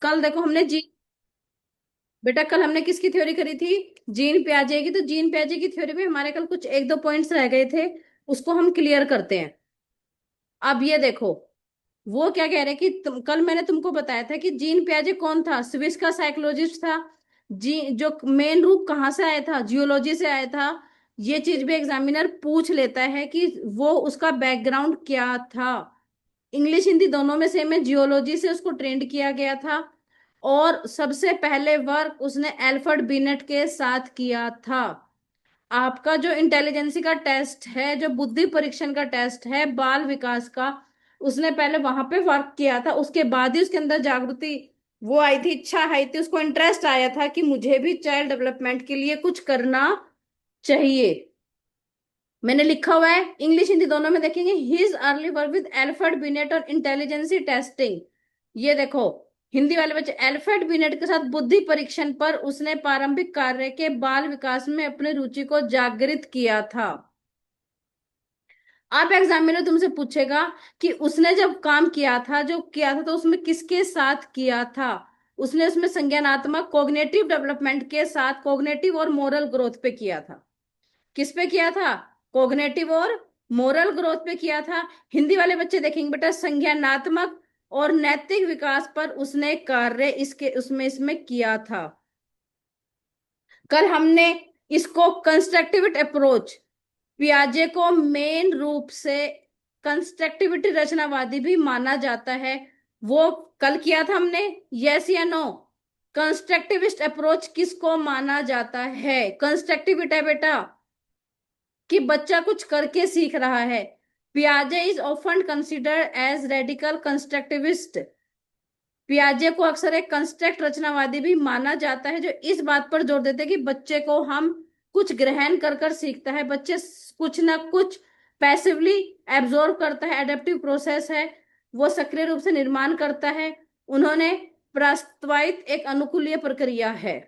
कल देखो हमने जी बेटा कल हमने किसकी थ्योरी करी थी? जीन पियाजे की। तो जीन पियाजे की थ्योरी में हमारे कल कुछ एक दो पॉइंट्स रह गए थे, उसको हम क्लियर करते हैं। अब ये देखो, वो क्या कह रहे कि कल मैंने तुमको बताया था कि जीन पियाजे कौन था? स्विस का साइकोलॉजिस्ट था। जी जो मेन रूप कहाँ से आया था? जियोलॉजी से आया था। ये चीज भी एग्जामिनर पूछ लेता है कि वो उसका बैकग्राउंड क्या था। इंग्लिश हिंदी दोनों में सेम है। जियोलॉजी से उसको ट्रेंड किया गया था। और सबसे पहले वर्क उसने एल्फ्रेड बिनेट के साथ किया था। आपका जो इंटेलिजेंसी का टेस्ट है, जो बुद्धि परीक्षण का टेस्ट है बाल विकास का, उसने पहले वहां पे वर्क किया था। उसके बाद ही उसके अंदर जागृति वो आई थी, इच्छा आई थी, उसको इंटरेस्ट आया था कि मुझे भी चाइल्ड डेवलपमेंट के लिए कुछ करना चाहिए। मैंने लिखा हुआ है, इंग्लिश हिंदी दोनों में देखेंगे, his early work with Alfred beneath और इंटेलिजेंसी टेस्टिंग। ये देखो, हिंदी वाले बच्चे, एल्फ्रेड बिनेट के साथ बुद्धि परीक्षण पर उसने प्रारंभिक कार्य के बाल विकास में अपनी रुचि को जागृत किया था। अब एग्जामिनर तुमसे पूछेगा कि उसने जब काम किया था, जो किया था, तो उसमें किसके साथ किया था? उसने उसमें संज्ञानात्मक कोग्निटिव डेवलपमेंट के साथ कोग्निटिव और मोरल ग्रोथ पे किया था। किस पे किया था? कोग्निटिव और मोरल ग्रोथ पे किया था। हिंदी वाले बच्चे देखेंगे बेटा, संज्ञानात्मक और नैतिक विकास पर उसने कार्य इसके उसमें इसमें किया था। कल हमने इसको कंस्ट्रक्टिविट अप्रोच, पियाजे को मेन रूप से कंस्ट्रक्टिविटी रचनावादी भी माना जाता है, वो कल किया था हमने। यस या नो? कंस्ट्रक्टिविस्ट अप्रोच किसको माना जाता है? कंस्ट्रक्टिविटी है बेटा, कि बच्चा कुछ करके सीख रहा है। पियाजे is often considered as radical constructivist. पियाजे को अक्सर एक कंस्ट्रक्ट रचनावादी भी माना जाता है, जो इस बात पर जोर देते हैं कि बच्चे को हम कुछ ग्रहण कर कर सीखता है, बच्चे कुछ ना कुछ पैसिवली एब्जॉर्व करता है, एडेप्टिव प्रोसेस है, वो सक्रिय रूप से निर्माण करता है। उन्होंने प्रस्तावित एक अनुकूलीय प्रक्रिया है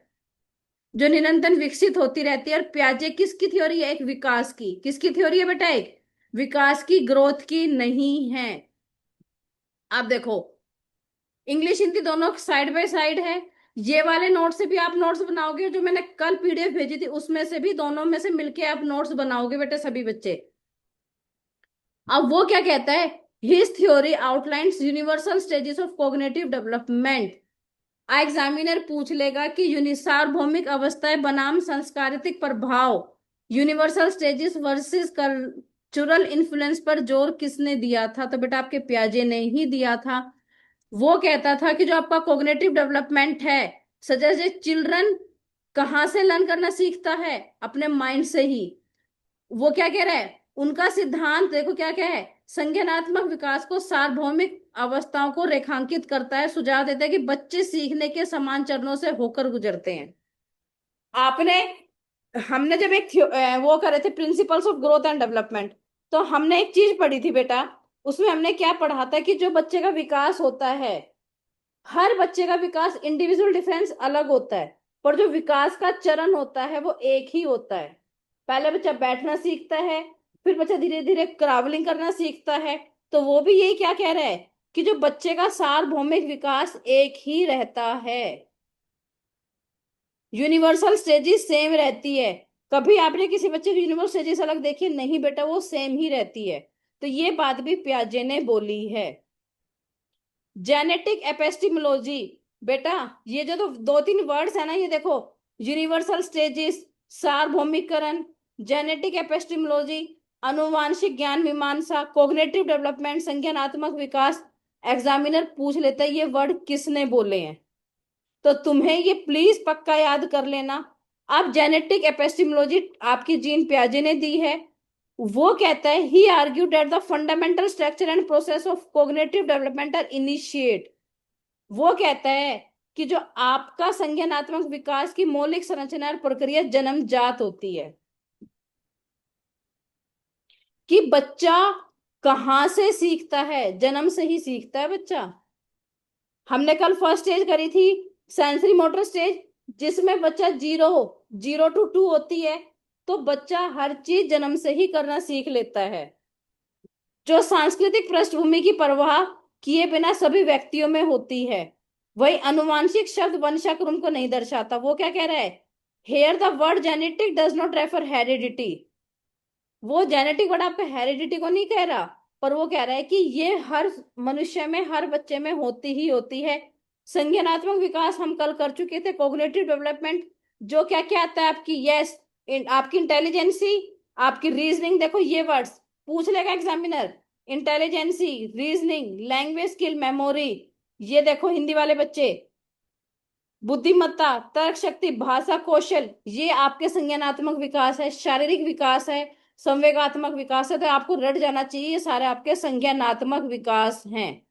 जो निरंतर विकसित होती रहती है। और प्याजे किसकी थ्योरी है? एक विकास की। किसकी थ्योरी है बेटा? एक विकास की, ग्रोथ की नहीं है। आप देखो, इंग्लिश हिंदी दोनों साइड बाय साइड है। ये वाले नोट से भी आप नोट्स बनाओगे, जो मैंने कल पीडीएफ भेजी थी उसमें से भी, दोनों में से मिलके आप नोट्स बनाओगे बेटा सभी बच्चे। अब वो क्या कहता है? His theory outlines universal stages of cognitive development. Examiner पूछ लेगा कि सार्वभौमिक अवस्थाएं बनाम सांस्कृतिक प्रभाव, universal stages versus cultural influence पर जोर किसने दिया था? तो बेटा आपके पियाजे ने ही दिया था। वो कहता था कि जो आपका कोग्निटिव डेवलपमेंट है, सजेस्ट चिल्ड्रन कहाँ से लर्न करना सीखता है? अपने माइंड से ही। वो क्या कह रहा है? उनका सिद्धांत देखो क्या क्या है, संज्ञानात्मक विकास को सार्वभौमिक अवस्थाओं को रेखांकित करता है। सुझाव देता है कि बच्चे सीखने के समान चरणों से होकर गुजरते हैं। आपने हमने जब वो करे थे principles of growth and development, तो हमने एक चीज पढ़ी थी बेटा। उसमें हमने क्या पढ़ा था कि जो बच्चे का विकास होता है, हर बच्चे का विकास इंडिविजुअल डिफरेंस अलग होता है, पर जो विकास का चरण होता है वो एक ही होता है। पहले बच्चा बैठना सीखता है, फिर बच्चा धीरे धीरे ट्रैवलिंग करना सीखता है। तो वो भी यही क्या कह रहा है कि जो बच्चे का सार्वभौमिक विकास एक ही रहता है, यूनिवर्सल स्टेजेस सेम रहती है। कभी आपने किसी बच्चे की यूनिवर्सल स्टेजेस अलग देखी? नहीं बेटा, वो सेम ही रहती है। तो ये बात भी पियाजे ने बोली है। जेनेटिक एपिस्टेमोलॉजी, बेटा ये जो तो दो तीन वर्ड्स है ना, ये देखो, यूनिवर्सल स्टेजेस, सार्वभौमिकरण, जेनेटिक एपिस्टेमोलॉजी, अनुवांशिक ज्ञान मीमांसा, कोग्निटिव डेवलपमेंट, संज्ञानात्मक विकास। एग्जामिनर पूछ लेता है ये वर्ड किसने बोले हैं, तो तुम्हें ये प्लीज पक्का याद कर लेना। अब जेनेटिक एपिस्टेमोलॉजी आपकी जीन पियाजे ने दी है। वो कहता है he argue that the fundamental structure and process of cognitive development are initiate. वो कहता है कि जो आपका संज्ञानात्मक विकास की मौलिक संरचना और प्रक्रिया जन्मजात होती है। कि बच्चा कहां से सीखता है? जन्म से ही सीखता है बच्चा। हमने कल फर्स्ट स्टेज करी थी, सेंसरी मोटर स्टेज, जिसमें बच्चा जीरो, 0 to 2 होती है। तो बच्चा हर चीज जन्म से ही करना सीख लेता है। जो सांस्कृतिक पृष्ठभूमि की परवाह किए बिना सभी व्यक्तियों में होती है। वही अनुवांशिक शब्द वंशाक्रम को नहीं दर्शाता। वो क्या कह रहा है, here the word genetic does not refer heredity. वो जेनेटिक वर्ड आपका हेरिडिटी को नहीं कह रहा, पर वो कह रहा है कि ये हर मनुष्य में, हर बच्चे में होती ही होती है। संज्ञानात्मक विकास हम कल कर चुके थे, कोग्निटिव डेवलपमेंट, जो क्या क्या आता है आपकी, यस, आपकी इंटेलिजेंसी, आपकी रीजनिंग, देखो ये वर्ड्स पूछ लेगा examiner, intelligency, reasoning, language skill, memory, ये देखो हिंदी वाले बच्चे, बुद्धिमत्ता, तर्क शक्ति, भाषा कौशल, ये आपके संज्ञानात्मक विकास है, शारीरिक विकास है, संवेगात्मक विकास है। तो आपको रट जाना चाहिए, ये सारे आपके संज्ञानात्मक विकास हैं।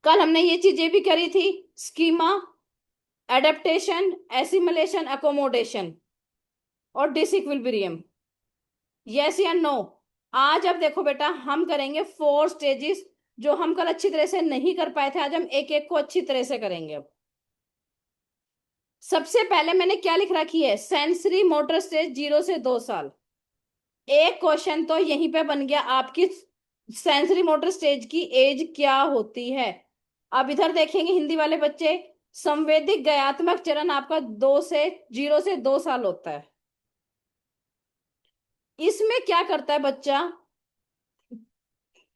कल हमने ये चीजें भी करी थी, स्कीमा, एडेप्टेशन, एसिमिलेशन, अकोमोडेशन और डिसइक्विलिब्रियम, यस या नो। आज अब देखो बेटा, हम करेंगे 4 स्टेजेस, जो हम कल अच्छी तरह से नहीं कर पाए थे, आज हम एक एक को अच्छी तरह से करेंगे। अब सबसे पहले मैंने क्या लिख रखी है, सेंसरी मोटर स्टेज 0 से 2 साल। एक क्वेश्चन तो यहीं पे बन गया, आपकी सेंसरी मोटर स्टेज की एज क्या होती है। अब इधर देखेंगे हिंदी वाले बच्चे, संवेदिक ज्ञानात्मक चरण आपका 0 से 2 साल होता है। इसमें क्या करता है बच्चा,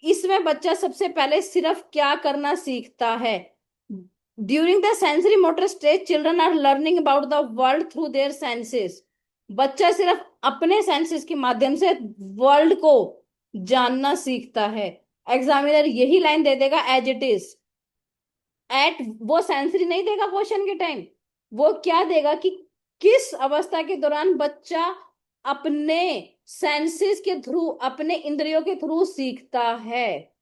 इसमें बच्चा सबसे पहले सिर्फ क्या करना सीखता है, during the sensory motor stage children are learning about the world through their senses. बच्चा सिर्फ अपने सेंसेस के माध्यम से वर्ल्ड को जानना सीखता है। एग्जामिनर यही लाइन दे देगा एज इट इज, एट, वो सेंसरी नहीं देगा क्वेश्चन के टाइम, वो क्या देगा कि किस अवस्था के दौरान बच्चा अपने सेंसेस के थ्रू, अपने इंद्रियों के थ्रू सीखता है।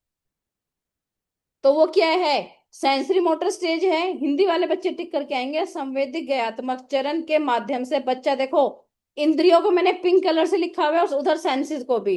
तो वो क्या है, सेंसरी मोटर स्टेज है। हिंदी वाले बच्चे टिक करके आएंगे, संवेदिक ज्ञानात्मक चरण के माध्यम से बच्चा, देखो इंद्रियों को मैंने पिंक कलर से लिखा हुआ है और उधर सेंसेस को भी,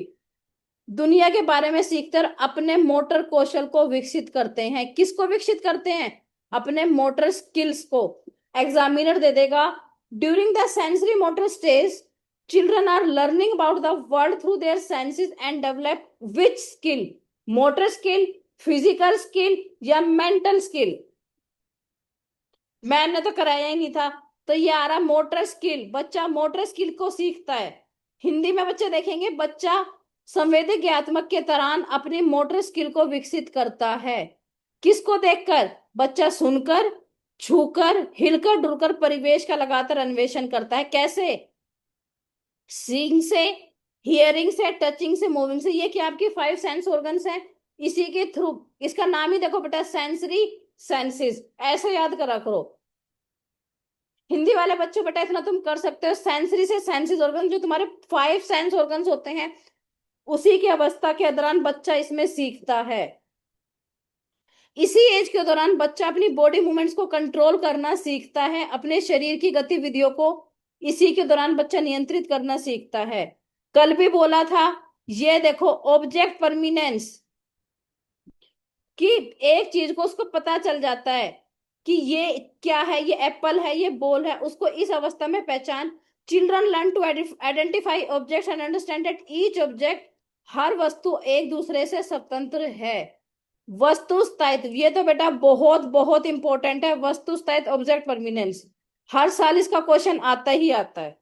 दुनिया के बारे में सीखकर अपने मोटर कौशल को विकसित करते हैं। किसको विकसित करते हैं, अपने मोटर स्किल्स को। एग्जामिनर दे देगा, during the sensory motor stage children are learning about the world through their senses and develop which skill, motor skill, physical skill या मेंटल स्किल। मैंने तो कराया ही नहीं था, तो ये आ रहा मोटर स्किल, बच्चा मोटर स्किल को सीखता है। हिंदी में बच्चे देखेंगे, बच्चा संवेदी ज्ञानात्मक के दौरान अपनी मोटर स्किल को विकसित करता है। किसको देखकर, बच्चा सुनकर, छूकर, हिलकर डुलकर परिवेश का लगातार अन्वेषण करता है। कैसे, सीइंग से, हियरिंग से, टचिंग से, मूविंग से, ये क्या आपकी 5 सेंस ऑर्गन्स है, इसी के थ्रू। इसका नाम ही देखो बेटा, सेंसरी सेंसेस, ऐसे याद करा करो। हिंदी वाले बच्चों बेटा इतना तुम कर सकते हो, सेंसरी से सेंसेस ऑर्गन, जो तुम्हारे 5 सेंस ऑर्गन्स होते हैं, उसी की अवस्था के दौरान बच्चा इसमें सीखता है। इसी एज के दौरान बच्चा अपनी बॉडी मूवमेंट्स को कंट्रोल करना सीखता है, अपने शरीर की गतिविधियों को इसी के दौरान बच्चा नियंत्रित करना सीखता है। कल भी बोला था, ये देखो ऑब्जेक्ट परमिनेंस, कि एक चीज को उसको पता चल जाता है कि ये क्या है, ये एप्पल है, ये बॉल है, उसको इस अवस्था में पहचान। Children learn to identify objects and understand that each object, हर वस्तु एक दूसरे से स्वतंत्र है। वस्तु स्थायित्व, ये तो बेटा बहुत बहुत इंपॉर्टेंट है, वस्तु स्थायित्व, ऑब्जेक्ट परमिनेंस, हर साल इसका क्वेश्चन आता ही आता है।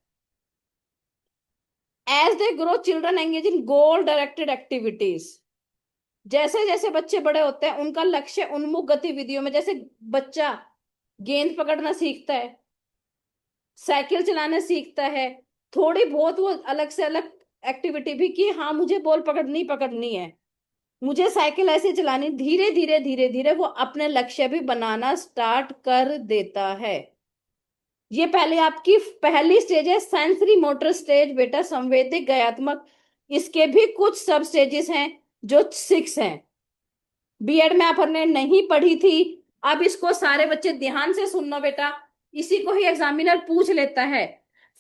As they grow children engage in goal directed activities, जैसे जैसे बच्चे बड़े होते हैं उनका लक्ष्य उन्मुख गतिविधियों में, जैसे बच्चा गेंद पकड़ना सीखता है, साइकिल चलाना सीखता है, थोड़ी बहुत वो अलग से अलग एक्टिविटी भी की, हाँ मुझे बॉल पकड़नी पकड़नी है, मुझे साइकिल ऐसे चलानी, धीरे धीरे धीरे धीरे वो अपने लक्ष्य भी बनाना स्टार्ट कर देता है। ये पहले आपकी पहली स्टेज है, सेंसरी मोटर स्टेज बेटा, संवेदिक ज्ञानात्मक। इसके भी कुछ सब स्टेजेस हैं जो 6 हैं, बीएड में आपने नहीं पढ़ी थी। अब इसको सारे बच्चे ध्यान से सुनना बेटा, इसी को ही एग्जामिनर पूछ लेता है।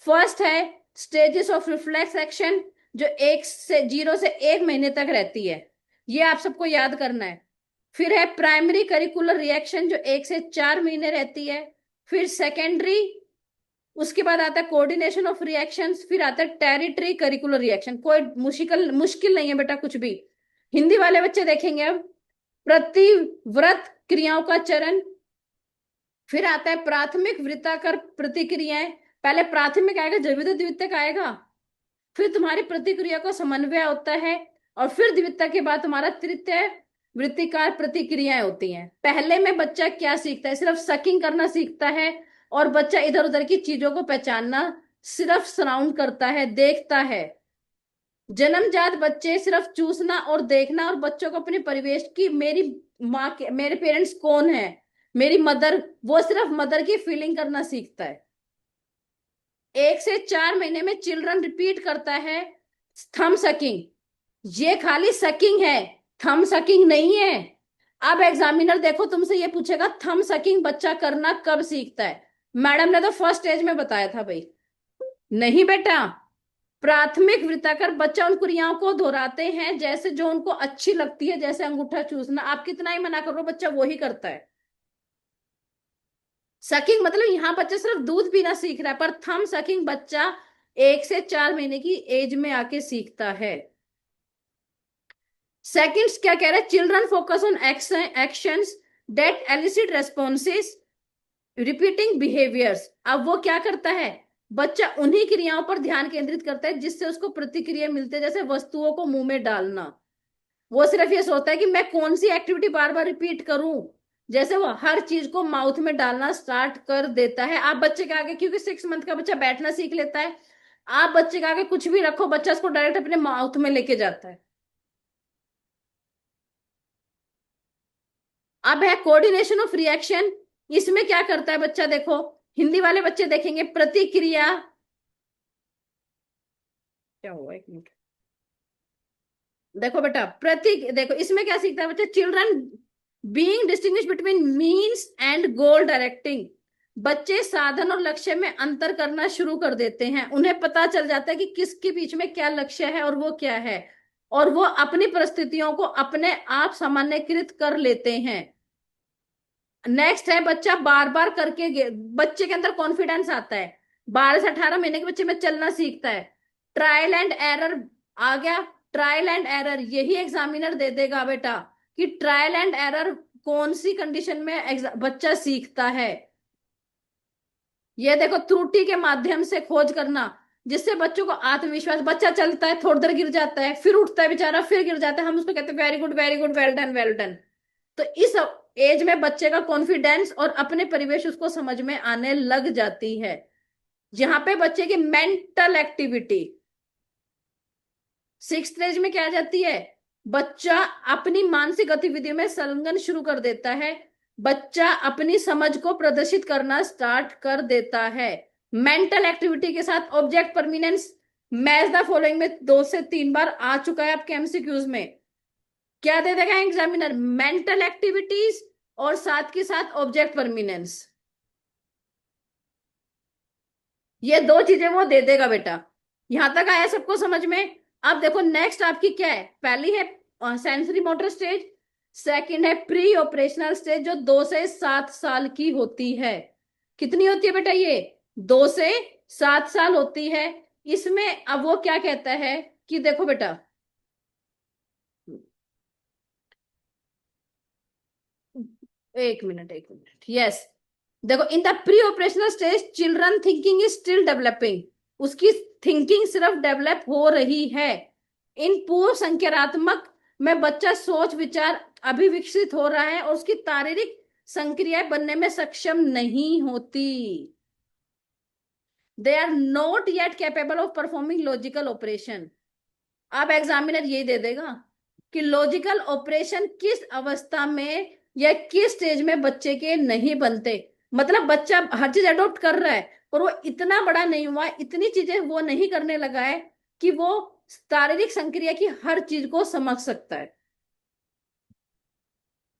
फर्स्ट है स्टेजेस ऑफ रिफ्लेक्स एक्शन, जो 0 से 1 महीने तक रहती है, ये आप सबको याद करना है। फिर है प्राइमरी करिकुलर रिएक्शन, जो 1 से 4 महीने रहती है। फिर सेकेंडरी, उसके बाद आता है कोऑर्डिनेशन ऑफ रिएक्शंस, फिर आता है टेरिटरी करिकुलर रिएक्शन। कोई मुश्किल मुश्किल नहीं है बेटा कुछ भी। हिंदी वाले बच्चे देखेंगे अब, प्रतिव्रत क्रियाओं का चरण, फिर आता है प्राथमिक वृत्ताकार प्रतिक्रियाएं। पहले प्राथमिक आएगा जब भी तो द्वितीयक आएगा। फिर तुम्हारी प्रतिक्रिया का समन्वय होता है। और फिर द्वितीयक के बाद तुम्हारा तृतीय वृत्तिकार प्रतिक्रियाएं होती हैं। पहले में बच्चा क्या सीखता है? सिर्फ सकिंग करना सीखता है। और बच्चा इधर उधर की चीजों को पहचानना, सिर्फ सराउंड करता है, देखता है। जन्मजात बच्चे सिर्फ चूसना और देखना, और बच्चों को अपने परिवेश की, मेरी माँ के, मेरे पेरेंट्स कौन है, मेरी मदर, वो सिर्फ मदर की फीलिंग करना सीखता है। 1 से 4 महीने में चिल्ड्रन रिपीट करता है थम सकिंग। ये खाली सकिंग है, थम सकिंग नहीं है। अब एग्जामिनर देखो तुमसे ये पूछेगा थम सकिंग बच्चा करना कब सीखता है? मैडम ने तो फर्स्ट स्टेज में बताया था भाई। नहीं बेटा, प्राथमिक वृत्ताकार बच्चा उन क्रियाओं को दोहराते हैं जैसे जो उनको अच्छी लगती है, जैसे अंगूठा चूसना। आप कितना ही मना करो बच्चा वो ही करता है। सकिंग मतलब यहाँ बच्चा सिर्फ दूध पीना सीख रहा है, पर थम सकिंग बच्चा 1 से 4 महीने की एज में आके सीखता है। सेकंड्स क्या कह रहा है? Children focus on actions that elicit responses repeating behaviours. अब वो क्या करता है? बच्चा उन्हीं क्रियाओं पर ध्यान केंद्रित करता है जिससे उसको प्रतिक्रिया मिलती है, जैसे वस्तुओं को मुंह में डालना। वो सिर्फ ये सोचता है कि मैं कौन सी एक्टिविटी बार बार रिपीट करूं। जैसे वो हर चीज को माउथ में डालना स्टार्ट कर देता है। आप बच्चे के आगे, क्योंकि 6 मंथ का बच्चा बैठना सीख लेता है, आप बच्चे के आगे कुछ भी रखो, बच्चा उसको डायरेक्ट अपने माउथ में लेके जाता है। अब है कोऑर्डिनेशन ऑफ रिएक्शन। इसमें क्या करता है बच्चा? देखो, हिंदी वाले बच्चे देखेंगे प्रतिक्रिया, क्या हुआ, एक मिनट। देखो बेटा, देखो इसमें क्या सीखता है बच्चा? Children being distinguish between means and goal directing. बच्चे साधन और लक्ष्य में अंतर करना शुरू कर देते हैं। उन्हें पता चल जाता है कि किसके बीच में क्या लक्ष्य है और वो क्या है, और वो अपनी परिस्थितियों को अपने आप सामान्यकृत कर लेते हैं। नेक्स्ट है बच्चा बार बार करके बच्चे के अंदर कॉन्फिडेंस आता है। 12 से 18 महीने के बच्चे में चलना सीखता है। ट्रायल एंड एरर आ गया। ट्रायल एंड एरर यही एग्जामिनर दे देगा बेटा कि ट्रायल एंड एरर कौन सी कंडीशन में बच्चा सीखता है। ये देखो, त्रुटि के माध्यम से खोज करना, जिससे बच्चों को आत्मविश्वास, बच्चा चलता है, थोड़ी देर गिर जाता है, फिर उठता है बेचारा, फिर गिर जाता है, हम उसको कहते हैं very good very good, well done well done. तो इस एज में बच्चे का कॉन्फिडेंस और अपने परिवेश उसको समझ में आने लग जाती है। यहां पे बच्चे की मेंटल एक्टिविटी 6th एज में क्या आ जाती है? बच्चा अपनी मानसिक गतिविधियों में संलग्न शुरू कर देता है। बच्चा अपनी समझ को प्रदर्शित करना स्टार्ट कर देता है। मेंटल एक्टिविटी के साथ ऑब्जेक्ट परमिनेंस, मैच द फॉलोइंग में 2 से 3 बार आ चुका है आपके एमसीक्यूज में। क्या दे देगा एग्जामिनर? मेंटल एक्टिविटीज और साथ के साथ ऑब्जेक्ट परमिनेंस। ये 2 चीजें वो दे देगा बेटा। यहां तक आया सबको समझ में? अब देखो नेक्स्ट आपकी क्या है। पहली है सेंसरी मोटर स्टेज, सेकंड है प्री ऑपरेशनल स्टेज जो 2 से 7 साल की होती है। कितनी होती है बेटा? ये 2 से 7 साल होती है। इसमें अब वो क्या कहता है कि देखो बेटा, एक मिनट, यस। देखो, in the pre operational stage children thinking is still developing. उसकी थिंकिंग सिर्फ डेवलप हो रही है। इन पूर्व संज्ञानात्मक में बच्चा सोच विचार अभी विकसित हो रहा है और उसकी शारीरिक संक्रियाएं बनने में सक्षम नहीं होती। They are not yet capable of performing logical operation. अब एग्जामिनर ये दे देगा कि लॉजिकल ऑपरेशन किस अवस्था में या किस स्टेज में बच्चे के नहीं बनते। मतलब बच्चा हर चीज अडॉप्ट कर रहा है, पर वो इतना बड़ा नहीं हुआ, इतनी चीजें वो नहीं करने लगा है कि वो शारीरिक संक्रिया की हर चीज को समझ सकता है।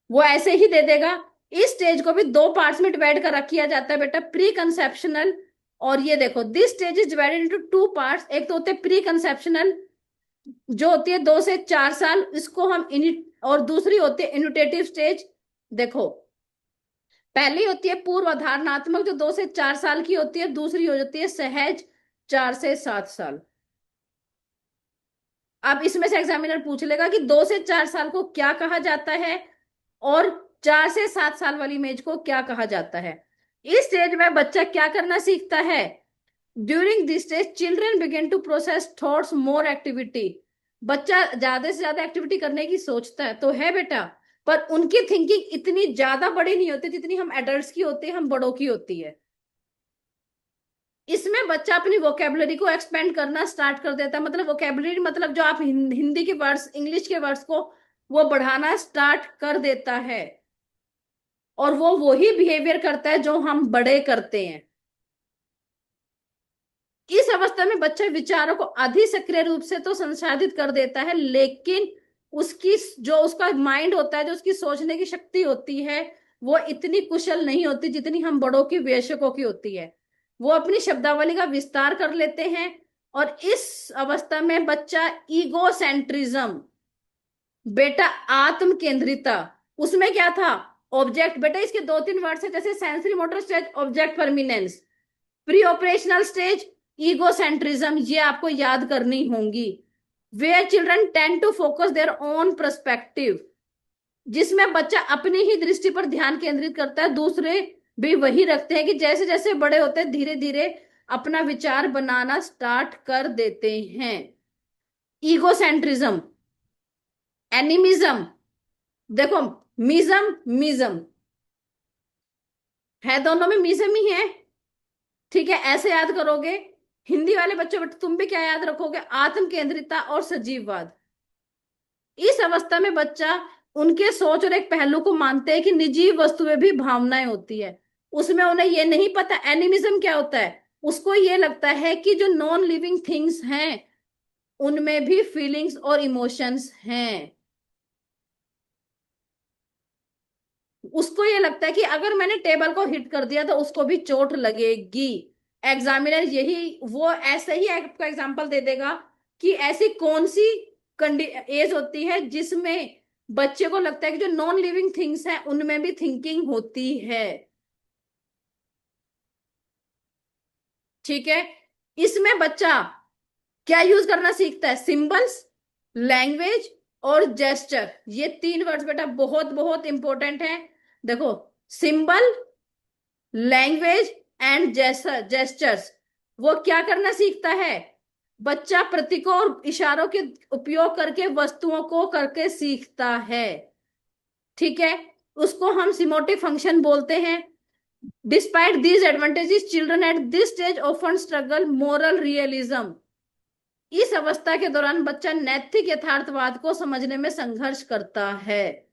वो ऐसे ही दे देगा। इस स्टेज को भी 2 पार्ट्स में डिवाइड कर किया जाता है बेटा, प्री कंसेप्शनल। और ये देखो, this stage is divided into 2 parts. एक तो होते हैं प्री कंसेप्शनल जो होती है 2 से 4 साल, इसको हम इनिट, और दूसरी होती है इनिटेटिव स्टेज। देखो, पहली होती है पूर्व धारणात्मक जो 2 से 4 साल की होती है, दूसरी हो जाती है सहज 4 से 7 साल। अब इसमें से एग्जामिनर पूछ लेगा कि 2 से 4 साल को क्या कहा जाता है और 4 से 7 साल वाली इमेज को क्या कहा जाता है। इस स्टेज में बच्चा क्या करना सीखता है? During this stage children begin to process thoughts more activity. बच्चा ज्यादा से ज्यादा एक्टिविटी करने की सोचता है तो है बेटा, पर उनकी थिंकिंग इतनी ज्यादा बड़ी नहीं होती जितनी हम एडल्ट्स की होती है, हम बड़ों की होती है। इसमें बच्चा अपनी वोकेबलरी को एक्सपेंड करना स्टार्ट कर देता है। मतलब वोकेबलरी मतलब जो आप हिंदी के वर्ड्स, इंग्लिश के वर्ड्स को वो बढ़ाना स्टार्ट कर देता है, और वो वही बिहेवियर करता है जो हम बड़े करते हैं। इस अवस्था में बच्चा विचारों को अधिक सक्रिय रूप से तो संसाधित कर देता है, लेकिन उसकी जो उसका माइंड होता है, जो उसकी सोचने की शक्ति होती है, वो इतनी कुशल नहीं होती जितनी हम बड़ों की, वयस्कों की होती है। वो अपनी शब्दावली का विस्तार कर लेते हैं, और इस अवस्था में बच्चा ईगोसेंट्रिज्म, बेटा आत्म केंद्रिता, उसमें क्या था? ऑब्जेक्ट, बेटा इसके दो तीन वर्ड्स है, जैसे sensory motor stage, object permanence, pre operational stage, egocentrism, ये आपको याद करनी होंगी। Where children tend to focus their own perspective, जिसमें बच्चा अपनी ही दृष्टि पर ध्यान केंद्रित करता है, दूसरे भी वही रखते हैं, कि जैसे जैसे बड़े होते हैं धीरे धीरे अपना विचार बनाना स्टार्ट कर देते हैं। ईगोसेंट्रिज्म, एनिमिज्म, देखो मिज्म मिज्म है, दोनों में मिज्म ही है। ठीक है, ऐसे याद करोगे। हिंदी वाले बच्चों, बट तुम भी क्या याद रखोगे? आत्म केंद्रिता और सजीववाद। इस अवस्था में बच्चा उनके सोच और एक पहलू को मानते हैं कि निजी वस्तुएं भी भावनाएं होती है। उसमें उन्हें ये नहीं पता एनिमिज्म क्या होता है। उसको ये लगता है कि जो नॉन लिविंग थिंग्स हैं उनमें भी फीलिंग्स और इमोशंस हैं। उसको ये लगता है कि अगर मैंने टेबल को हिट कर दिया तो उसको भी चोट लगेगी। एग्जामिनर यही वो ऐसे ही आपको एग्जांपल दे देगा कि ऐसी कौन सी एज होती है जिसमें बच्चे को लगता है कि जो नॉन लिविंग थिंग्स हैं उनमें भी थिंकिंग होती है। ठीक है, इसमें बच्चा क्या यूज करना सीखता है? सिंबल्स, लैंग्वेज और जेस्चर, ये तीन वर्ड्स बेटा बहुत बहुत इंपॉर्टेंट है। देखो, सिंबल, लैंग्वेज एंड जेस्चर्स, वो क्या करना सीखता है? बच्चा प्रतीकों और इशारों के उपयोग करके वस्तुओं को करके सीखता है। ठीक है, उसको हम सिमोटिक फंक्शन बोलते हैं। Despite these advantages children at this stage often struggle moral realism. इस अवस्था के दौरान बच्चा नैतिक यथार्थवाद को समझने में संघर्ष करता है।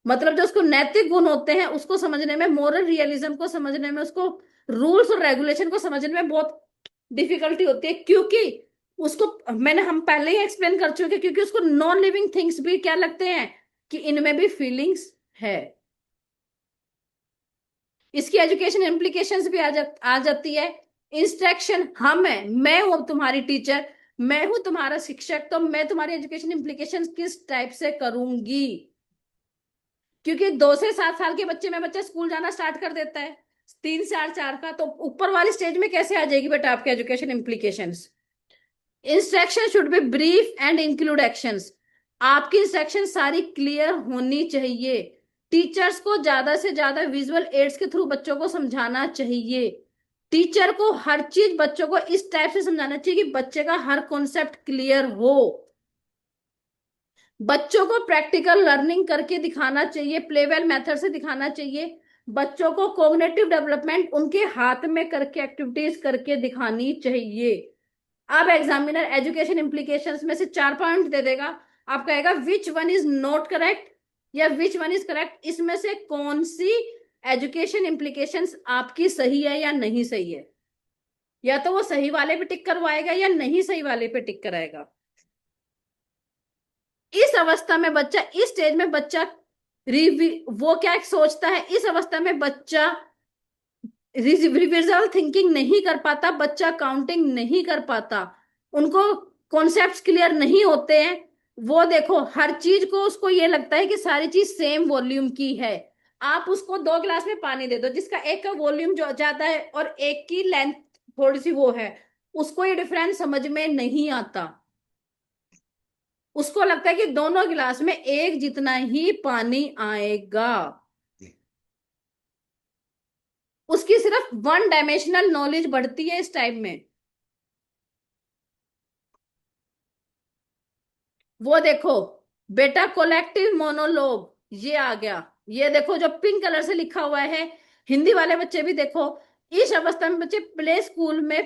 मतलब जो उसको नैतिक गुण होते हैं उसको समझने में, मोरल रियलिज्म को समझने में, उसको रूल्स और रेगुलेशन को समझने में बहुत डिफिकल्टी होती है, क्योंकि उसको मैंने हम पहले ही एक्सप्लेन कर चुके, क्योंकि उसको नॉन लिविंग थिंग्स भी क्या लगते हैं कि इनमें भी फीलिंग्स है। इसकी एजुकेशन इम्प्लीकेशंस भी आ जाती है। इंस्ट्रक्शन हम है, मैं हूं तुम्हारी टीचर, मैं हूं तुम्हारा शिक्षक, तो मैं तुम्हारी एजुकेशन इम्प्लीकेशंस किस टाइप से करूंगी। क्योंकि 2 से 7 साल के बच्चे में बच्चा स्कूल जाना स्टार्ट कर देता है, 3 से 4 का, तो ऊपर वाली स्टेज में कैसे आ जाएगी बेटा आपके education implications? Instruction should be brief and include actions. आपकी इंस्ट्रक्शन सारी क्लियर होनी चाहिए। टीचर्स को ज्यादा से ज्यादा विजुअल एड्स के थ्रू बच्चों को समझाना चाहिए। टीचर को हर चीज बच्चों को इस टाइप से समझाना चाहिए कि बच्चे का हर कॉन्सेप्ट क्लियर हो। बच्चों को प्रैक्टिकल लर्निंग करके दिखाना चाहिए, प्लेवेल मेथड से दिखाना चाहिए। बच्चों को कॉग्निटिव डेवलपमेंट उनके हाथ में करके एक्टिविटीज करके दिखानी चाहिए। अब एग्जामिनर एजुकेशन इंप्लीकेशंस में से 4 पॉइंट दे देगा, आप कहेगा which one is not correct या विच वन इज करेक्ट, इसमें से कौन सी एजुकेशन इंप्लीकेशंस आपकी सही है या नहीं सही है। या तो वो सही वाले पे टिक करवाएगा या नहीं सही वाले पे टिक कराएगा। इस अवस्था में बच्चा, इस स्टेज में बच्चा वो क्या सोचता है, इस अवस्था में बच्चा रिविजल थिंकिंग नहीं कर पाता, बच्चा काउंटिंग नहीं कर पाता, उनको कॉन्सेप्ट्स क्लियर नहीं होते हैं। वो देखो हर चीज को उसको ये लगता है कि सारी चीज सेम वॉल्यूम की है। आप उसको 2 गिलास में पानी दे दो जिसका एक का वॉल्यूम जो ज्यादा है और एक की लेंथ थोड़ी सी वो है, उसको ये डिफरेंस समझ में नहीं आता। उसको लगता है कि दोनों गिलास में एक जितना ही पानी आएगा। उसकी वन डायमेंशनल नॉलेज बढ़ती है इस टाइम में। वो देखो बेटा, कोलेक्टिव मोनोलॉग ये आ गया। ये देखो जो पिंक कलर से लिखा हुआ है, हिंदी वाले बच्चे भी देखो, इस अवस्था में बच्चे प्ले स्कूल में